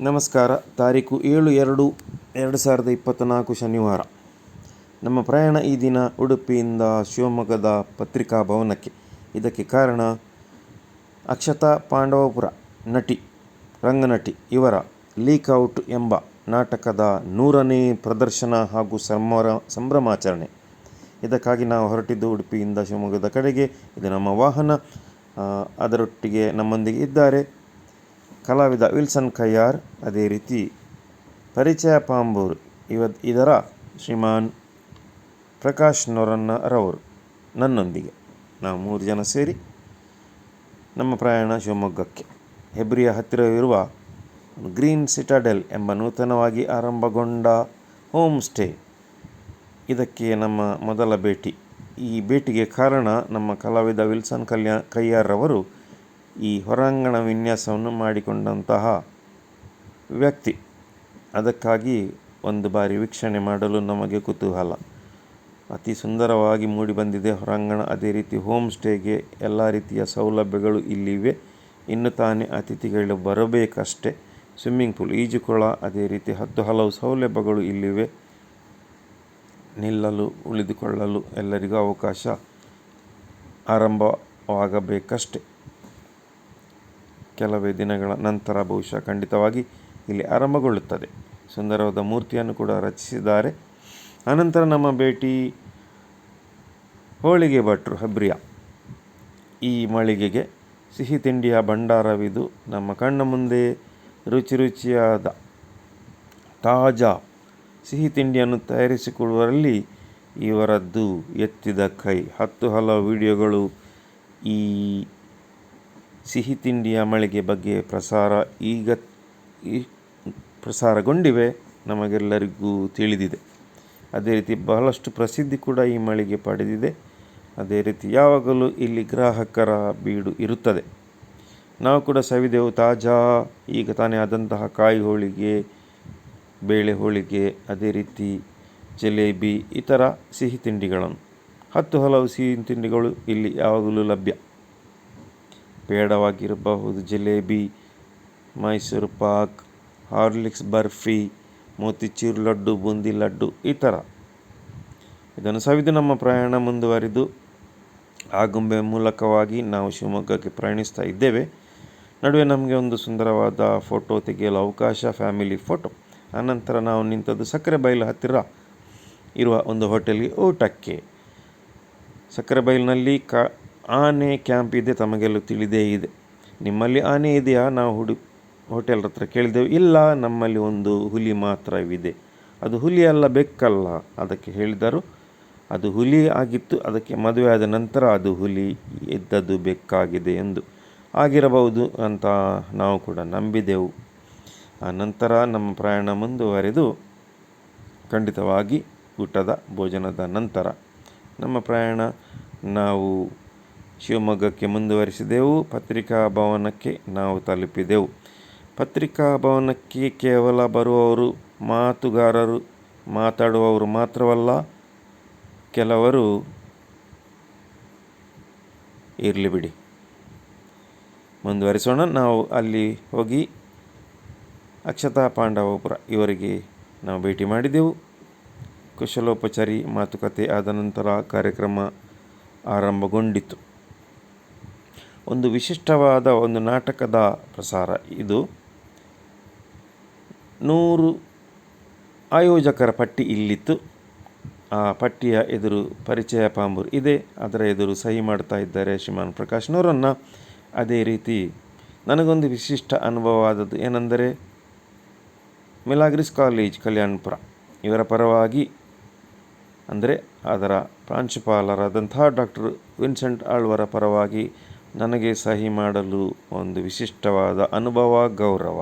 ನಮಸ್ಕಾರ. ತಾರೀಕು 7/2/2024 ಶನಿವಾರ. ನಮ್ಮ ಪ್ರಯಾಣ ಈ ದಿನ ಉಡುಪಿಯಿಂದ ಶಿವಮೊಗ್ಗದ ಪತ್ರಿಕಾ ಭವನಕ್ಕೆ. ಇದಕ್ಕೆ ಕಾರಣ ಅಕ್ಷತಾ ಪಾಂಡವಪುರ ನಟಿ, ರಂಗನಟಿ ಇವರ ಲೀಕ್ಔಟ್ ಎಂಬ ನಾಟಕದ 100ನೇ ಪ್ರದರ್ಶನ ಹಾಗೂ ಸಂಭ್ರಮಾಚರಣೆ. ಇದಕ್ಕಾಗಿ ನಾವು ಹೊರಟಿದ್ದು ಉಡುಪಿಯಿಂದ ಶಿವಮೊಗ್ಗದ ಕಡೆಗೆ. ಇದು ನಮ್ಮ ವಾಹನ. ಅದರೊಟ್ಟಿಗೆ ನಮ್ಮೊಂದಿಗೆ ಇದ್ದಾರೆ ಕಲಾವಿದ ವಿಲ್ಸನ್ ಕಯ್ಯಾರ್, ಅದೇ ರೀತಿ ಪರಿಚಯ ಪಾಂಬೂರು ಇದರ ಶ್ರೀಮಾನ್ ಪ್ರಕಾಶ್ ನೊರನ್ನರವರು ನನ್ನೊಂದಿಗೆ. ನಾವು 3 ಜನ ಸೇರಿ ನಮ್ಮ ಪ್ರಯಾಣ ಶಿವಮೊಗ್ಗಕ್ಕೆ. ಹೆಬ್ರಿಯ ಹತ್ತಿರವಿರುವ ಗ್ರೀನ್ ಸಿಟಾಡೆಲ್ ಎಂಬ ನೂತನವಾಗಿ ಆರಂಭಗೊಂಡ ಹೋಮ್ ಸ್ಟೇ, ಇದಕ್ಕೆ ನಮ್ಮ ಮೊದಲ ಭೇಟಿ. ಈ ಭೇಟಿಗೆ ಕಾರಣ ನಮ್ಮ ಕಲಾವಿದ ವಿಲ್ಸನ್ ಕಯ್ಯಾರ್ರವರು ಈ ಹೊರಾಂಗಣ ವಿನ್ಯಾಸವನ್ನು ಮಾಡಿಕೊಂಡಂತಹ ವ್ಯಕ್ತಿ. ಅದಕ್ಕಾಗಿ ಒಂದು ಬಾರಿ ವೀಕ್ಷಣೆ ಮಾಡಲು ನಮಗೆ ಕುತೂಹಲ. ಅತಿ ಸುಂದರವಾಗಿ ಮೂಡಿಬಂದಿದೆ ಹೊರಾಂಗಣ. ಅದೇ ರೀತಿ ಹೋಮ್ ಸ್ಟೇಗೆ ಎಲ್ಲ ರೀತಿಯ ಸೌಲಭ್ಯಗಳು ಇಲ್ಲಿವೆ. ಇನ್ನು ತಾನೇ ಅತಿಥಿಗಳು ಬರಬೇಕಷ್ಟೇ. ಸ್ವಿಮ್ಮಿಂಗ್ ಪೂಲ್, ಈಜುಕೊಳ, ಅದೇ ರೀತಿ ಹಲವು ಸೌಲಭ್ಯಗಳು ಇಲ್ಲಿವೆ. ನಿಲ್ಲಲು, ಉಳಿದುಕೊಳ್ಳಲು ಎಲ್ಲರಿಗೂ ಅವಕಾಶ ಆರಂಭವಾಗಬೇಕಷ್ಟೆ. ಕೆಲವೇ ದಿನಗಳ ನಂತರ ಬಹುಶಃ ಖಂಡಿತವಾಗಿ ಇಲ್ಲಿ ಆರಂಭಗೊಳ್ಳುತ್ತದೆ. ಸುಂದರವಾದ ಮೂರ್ತಿಯನ್ನು ಕೂಡ ರಚಿಸಿದ್ದಾರೆ. ಅನಂತರ ನಮ್ಮ ಭೇಟಿ ಹೋಳಿಗೆ ಭಟ್ರು ಹೆಬ್ರಿಯ ಈ ಮಳಿಗೆಗೆ. ಸಿಹಿ ತಿಂಡಿಯ ಭಂಡಾರವಿದು. ನಮ್ಮ ಕಣ್ಣ ಮುಂದೆ ರುಚಿಯಾದ ತಾಜಾ ಸಿಹಿ ತಿಂಡಿಯನ್ನು ತಯಾರಿಸಿಕೊಡುವರಲ್ಲಿ ಇವರದ್ದು ಎತ್ತಿದ ಕೈ. ಹಲವು ವಿಡಿಯೋಗಳು ಈ ಸಿಹಿ ತಿಂಡಿಯ ಮಳಿಗೆ ಬಗ್ಗೆ ಪ್ರಸಾರಗೊಂಡಿವೆ, ನಮಗೆಲ್ಲರಿಗೂ ತಿಳಿದಿದೆ. ಅದೇ ರೀತಿ ಬಹಳಷ್ಟು ಪ್ರಸಿದ್ಧಿ ಕೂಡ ಈ ಮಳಿಗೆ ಪಡೆದಿದೆ. ಅದೇ ರೀತಿ ಯಾವಾಗಲೂ ಇಲ್ಲಿ ಗ್ರಾಹಕರ ಬೀಡು ಇರುತ್ತದೆ. ನಾವು ಕೂಡ ಸವಿದೆವು ತಾಜಾ ಈಗ ತಾನೇ ಆದಂತಹ ಕಾಯಿ ಹೋಳಿಗೆ, ಬೇಳೆ ಹೋಳಿಗೆ, ಅದೇ ರೀತಿ ಜಲೇಬಿ, ಇತರ ಸಿಹಿ ತಿಂಡಿಗಳನ್ನು. ಹಲವು ಸಿಹಿ ತಿಂಡಿಗಳು ಇಲ್ಲಿ ಯಾವಾಗಲೂ ಲಭ್ಯ. ಪೇಡವಾಗಿರಬಹುದು, ಜಲೇಬಿ, ಮೈಸೂರು ಪಾಕ್, ಹಾರ್ಲಿಕ್ಸ್ ಬರ್ಫಿ, ಮೋತಿಚೂರ್ ಲಡ್ಡು, ಬೂಂದಿ ಲಡ್ಡು, ಈ ಥರ. ಇದನ್ನು ಸವಿದು ನಮ್ಮ ಪ್ರಯಾಣ ಮುಂದುವರಿದು ಆಗುಂಬೆ ಮೂಲಕವಾಗಿ ನಾವು ಶಿವಮೊಗ್ಗಕ್ಕೆ ಪ್ರಯಾಣಿಸ್ತಾ ಇದ್ದೇವೆ. ನಡುವೆ ನಮಗೆ ಒಂದು ಸುಂದರವಾದ ಫೋಟೋ ತೆಗೆಯಲು ಅವಕಾಶ, ಫ್ಯಾಮಿಲಿ ಫೋಟೋ. ಆನಂತರ ನಾವು ನಿಂತದ್ದು ಸಕ್ಕರೆಬೈಲು ಹತ್ತಿರ ಇರುವ ಒಂದು ಹೋಟೆಲ್ಗೆ ಊಟಕ್ಕೆ. ಸಕ್ಕರೆಬೈಲಿನಲ್ಲಿ ಆನೆ ಕ್ಯಾಂಪ್ ಇದೆ, ತಮಗೆಲ್ಲ ತಿಳಿದೇ ಇದೆ. ನಿಮ್ಮಲ್ಲಿ ಆನೆ ಇದೆಯಾ? ನಾವು ಹೋಟೆಲ್ ಹತ್ರ ಕೇಳಿದೆವು. ಇಲ್ಲ, ನಮ್ಮಲ್ಲಿ ಒಂದು ಹುಲಿ ಮಾತ್ರವಿದೆ. ಅದು ಹುಲಿ ಅಲ್ಲ, ಬೆಕ್ಕಲ್ಲ. ಅದಕ್ಕೆ ಹೇಳಿದರು ಅದು ಹುಲಿ ಆಗಿತ್ತು, ಅದಕ್ಕೆ ಮದುವೆ ಆದ ನಂತರ ಅದು ಹುಲಿ ಇದ್ದದ್ದು ಬೆಕ್ಕಾಗಿದೆ ಎಂದು. ಆಗಿರಬಹುದು ಅಂತ ನಾವು ಕೂಡ ನಂಬಿದೆವು. ಆ ನಂತರ ನಮ್ಮ ಪ್ರಯಾಣ ಮುಂದುವರೆದು ಖಂಡಿತವಾಗಿ ಭೋಜನದ ನಂತರ ನಮ್ಮ ಪ್ರಯಾಣ ನಾವು ಶಿವಮೊಗ್ಗಕ್ಕೆ ಮುಂದುವರಿಸಿದೆವು. ಪತ್ರಿಕಾ ಭವನಕ್ಕೆ ನಾವು ತಲುಪಿದೆವು. ಪತ್ರಿಕಾ ಭವನಕ್ಕೆ ಕೇವಲ ಬರುವವರು ಮಾತುಗಾರರು, ಮಾತಾಡುವವರು ಮಾತ್ರವಲ್ಲ, ಕೆಲವರು ಇರಲಿ ಬಿಡಿ, ಮುಂದುವರಿಸೋಣ. ನಾವು ಅಲ್ಲಿ ಹೋಗಿ ಅಕ್ಷತಾ ಪಾಂಡವಪುರ ಇವರಿಗೆ ನಾವು ಭೇಟಿ ಮಾಡಿದೆವು. ಕುಶಲೋಪಚಾರಿ ಮಾತುಕತೆ ಆದ ನಂತರ ಕಾರ್ಯಕ್ರಮ ಆರಂಭಗೊಂಡಿತು. ಒಂದು ವಿಶಿಷ್ಟವಾದ ಒಂದು ನಾಟಕದ ಪ್ರಸಾರ. ಇದು 100 ಆಯೋಜಕರ ಪಟ್ಟಿ ಇಲ್ಲಿತ್ತು. ಆ ಪಟ್ಟಿಯ ಎದುರು ಪರಿಚಯ ಪಾಂಬೂರು ಇದೆ. ಅದರ ಎದುರು ಸಹಿ ಮಾಡ್ತಾ ಇದ್ದಾರೆ ಶ್ರೀಮಾನ್ ಪ್ರಕಾಶ್ ನೊರನ್ನ. ಅದೇ ರೀತಿ ನನಗೊಂದು ವಿಶಿಷ್ಟ ಅನುಭವವಾದದ್ದು ಏನೆಂದರೆ, ಮಿಲಾಗ್ರಿಸ್ ಕಾಲೇಜ್ ಕಲ್ಯಾಣಪುರ ಇವರ ಪರವಾಗಿ, ಅಂದರೆ ಅದರ ಪ್ರಾಂಶುಪಾಲರಾದಂತಹ ಡಾಕ್ಟರ್ ವಿನ್ಸೆಂಟ್ ಆಳ್ವರ ಪರವಾಗಿ ನನಗೆ ಸಹಿ ಮಾಡಲು ಒಂದು ವಿಶಿಷ್ಟವಾದ ಅನುಭವ, ಗೌರವ.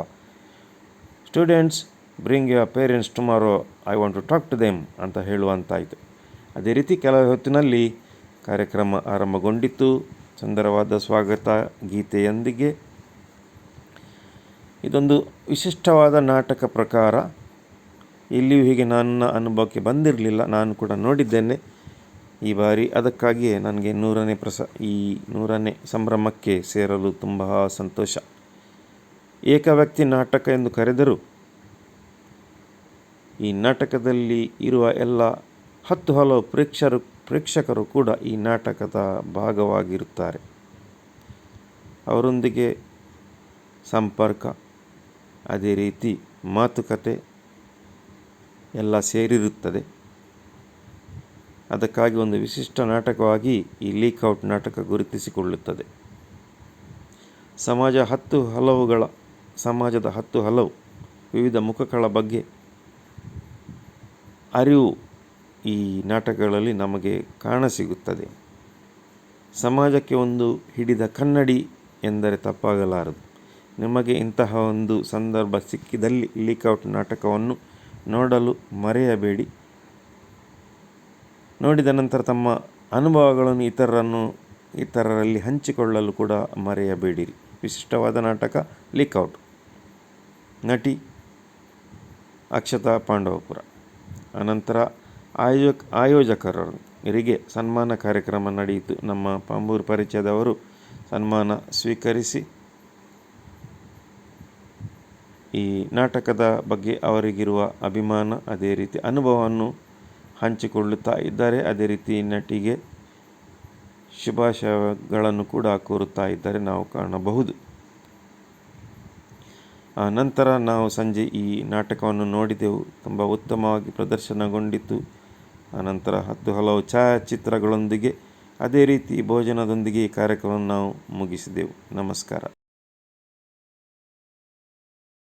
Students, bring your parents tomorrow, I want to talk to them ಅಂತ ಹೇಳುವಂತಾಯಿತು. ಅದೇ ರೀತಿ ಕೆಲವು ಹೊತ್ತಿನಲ್ಲಿ ಕಾರ್ಯಕ್ರಮ ಆರಂಭಗೊಂಡಿತು. ಸುಂದರವಾದ ಸ್ವಾಗತ ಗೀತೆಯೊಂದಿಗೆ. ಇದೊಂದು ವಿಶಿಷ್ಟವಾದ ನಾಟಕ ಪ್ರಕಾರ. ಇಲ್ಲಿಯೂ ಹೀಗೆ ನನ್ನ ಅನುಭವಕ್ಕೆ ಬಂದಿರಲಿಲ್ಲ. ನಾನು ಕೂಡ ನೋಡಿದ್ದೇನೆ ಈ ಬಾರಿ. ಅದಕ್ಕಾಗಿಯೇ ನನಗೆ 100ನೇ ಸಂಭ್ರಮಕ್ಕೆ ಸೇರಲು ತುಂಬ ಸಂತೋಷ. ಏಕವ್ಯಕ್ತಿ ನಾಟಕ ಎಂದು ಕರೆದರೂ ಈ ನಾಟಕದಲ್ಲಿ ಇರುವ ಎಲ್ಲ 10 ಹಲವು ಪ್ರೇಕ್ಷಕರು ಕೂಡ ಈ ನಾಟಕದ ಭಾಗವಾಗಿರುತ್ತಾರೆ. ಅವರೊಂದಿಗೆ ಸಂಪರ್ಕ, ಅದೇ ರೀತಿ ಮಾತುಕತೆ ಎಲ್ಲ ಸೇರಿರುತ್ತದೆ. ಅದಕ್ಕಾಗಿ ಒಂದು ವಿಶಿಷ್ಟ ನಾಟಕವಾಗಿ ಈ ಲೀಕ್ಔಟ್ ನಾಟಕ ಗುರುತಿಸಿಕೊಳ್ಳುತ್ತದೆ. ಸಮಾಜದ 10 ಹಲವು ವಿವಿಧ ಮುಖಗಳ ಬಗ್ಗೆ ಅರಿವು ಈ ನಾಟಕಗಳಲ್ಲಿ ನಮಗೆ ಕಾಣಸಿಗುತ್ತದೆ. ಸಮಾಜಕ್ಕೆ ಒಂದು ಹಿಡಿದ ಕನ್ನಡಿ ಎಂದರೆ ತಪ್ಪಾಗಲಾರದು. ನಿಮಗೆ ಇಂತಹ ಒಂದು ಸಂದರ್ಭ ಸಿಕ್ಕಿದಲ್ಲಿ ಲೀಕ್ಔಟ್ ನಾಟಕವನ್ನು ನೋಡಲು ಮರೆಯಬೇಡಿ. ನೋಡಿದ ನಂತರ ತಮ್ಮ ಅನುಭವಗಳನ್ನು ಇತರರಲ್ಲಿ ಹಂಚಿಕೊಳ್ಳಲು ಕೂಡ ಮರೆಯಬೇಡಿರಿ. ವಿಶಿಷ್ಟವಾದ ನಾಟಕ ಲೀಕ್ಔಟ್. ನಟಿ ಅಕ್ಷತಾ ಪಾಂಡವಪುರ. ಅನಂತರ ಆಯೋಜಕರಿಗೆ ಸನ್ಮಾನ ಕಾರ್ಯಕ್ರಮ ನಡೆಯಿತು. ನಮ್ಮ ಪಾಂಬೂರು ಪರಿಚಯದವರು ಸನ್ಮಾನ ಸ್ವೀಕರಿಸಿ ಈ ನಾಟಕದ ಬಗ್ಗೆ ಅವರಿಗಿರುವ ಅಭಿಮಾನ, ಅದೇ ರೀತಿ ಅನುಭವವನ್ನು ಹಂಚಿಕೊಳ್ಳುತ್ತಾ ಇದ್ದಾರೆ. ಅದೇ ರೀತಿ ನಟಿಗೆ ಶುಭಾಶಯಗಳನ್ನು ಕೂಡ ಕೋರುತ್ತಾ ಇದ್ದಾರೆ ನಾವು ಕಾಣಬಹುದು. ಆ ನಂತರ ನಾವು ಸಂಜೆ ಈ ನಾಟಕವನ್ನು ನೋಡಿದೆವು. ತುಂಬ ಉತ್ತಮವಾಗಿ ಪ್ರದರ್ಶನಗೊಂಡಿತು. ಆನಂತರ 10 ಹಲವು ಛಾಯಾಚಿತ್ರಗಳೊಂದಿಗೆ ಅದೇ ರೀತಿ ಭೋಜನದೊಂದಿಗೆ ಈ ಕಾರ್ಯಕ್ರಮವನ್ನು ನಾವು ಮುಗಿಸಿದೆವು. ನಮಸ್ಕಾರ.